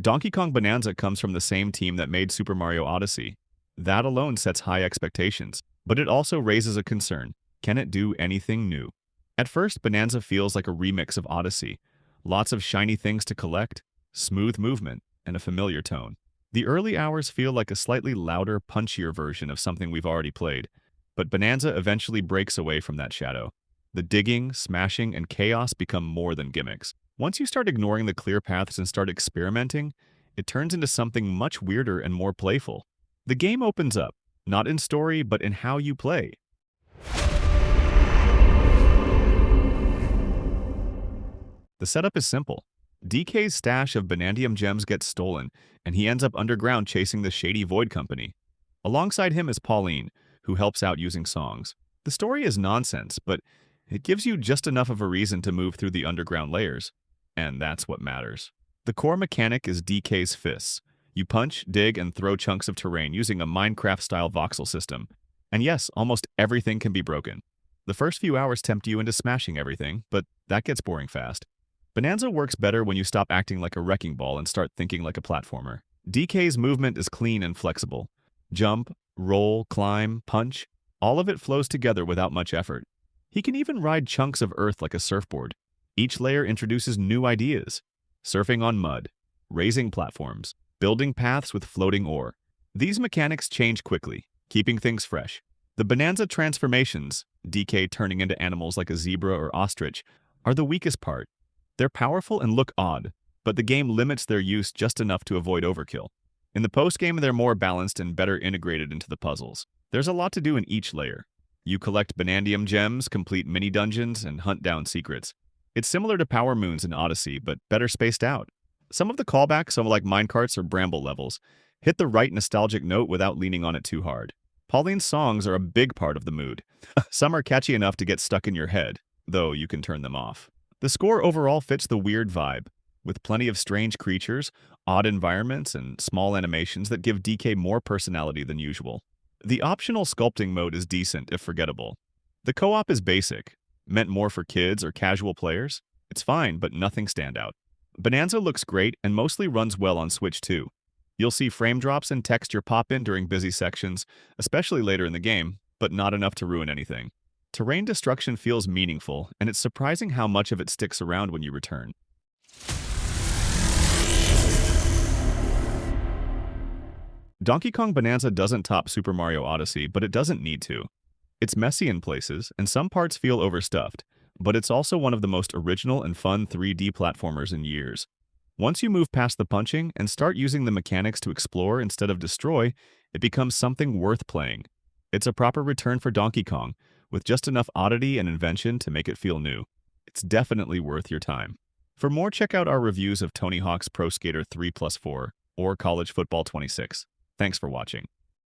Donkey Kong Bonanza comes from the same team that made Super Mario Odyssey. That alone sets high expectations, but it also raises a concern. Can it do anything new? At first, Bonanza feels like a remix of Odyssey. Lots of shiny things to collect, smooth movement, and a familiar tone. The early hours feel like a slightly louder, punchier version of something we've already played, but Bonanza eventually breaks away from that shadow. The digging, smashing, and chaos become more than gimmicks. Once you start ignoring the clear paths and start experimenting, it turns into something much weirder and more playful. The game opens up, not in story, but in how you play. The setup is simple. DK's stash of Banandium gems gets stolen, and he ends up underground chasing the shady Void Company. Alongside him is Pauline, who helps out using songs. The story is nonsense, but it gives you just enough of a reason to move through the underground layers. And that's what matters. The core mechanic is DK's fists. You punch, dig, and throw chunks of terrain using a Minecraft-style voxel system. And yes, almost everything can be broken. The first few hours tempt you into smashing everything, but that gets boring fast. Bonanza works better when you stop acting like a wrecking ball and start thinking like a platformer. DK's movement is clean and flexible. Jump, roll, climb, punch, all of it flows together without much effort. He can even ride chunks of earth like a surfboard. Each layer introduces new ideas. Surfing on mud, raising platforms, building paths with floating ore. These mechanics change quickly, keeping things fresh. The Bonanza transformations, DK turning into animals like a zebra or ostrich, are the weakest part. They're powerful and look odd, but the game limits their use just enough to avoid overkill. In the post-game, they're more balanced and better integrated into the puzzles. There's a lot to do in each layer. You collect Banandium gems, complete mini-dungeons, and hunt down secrets. It's similar to Power Moons in Odyssey, but better spaced out. Some of the callbacks, like minecarts or bramble levels, hit the right nostalgic note without leaning on it too hard. Pauline's songs are a big part of the mood. Some are catchy enough to get stuck in your head, though you can turn them off. The score overall fits the weird vibe, with plenty of strange creatures, odd environments, and small animations that give DK more personality than usual. The optional sculpting mode is decent, if forgettable. The co-op is basic, meant more for kids or casual players. It's fine, but nothing standout. Bonanza looks great and mostly runs well on Switch too. You'll see frame drops and texture pop in during busy sections, especially later in the game, but not enough to ruin anything. Terrain destruction feels meaningful, and it's surprising how much of it sticks around when you return. Donkey Kong Bonanza doesn't top Super Mario Odyssey, but it doesn't need to. It's messy in places, and some parts feel overstuffed, but it's also one of the most original and fun 3D platformers in years. Once you move past the punching and start using the mechanics to explore instead of destroy, it becomes something worth playing. It's a proper return for Donkey Kong, with just enough oddity and invention to make it feel new. It's definitely worth your time. For more, check out our reviews of Tony Hawk's Pro Skater 3+4 or College Football 26. Thanks for watching.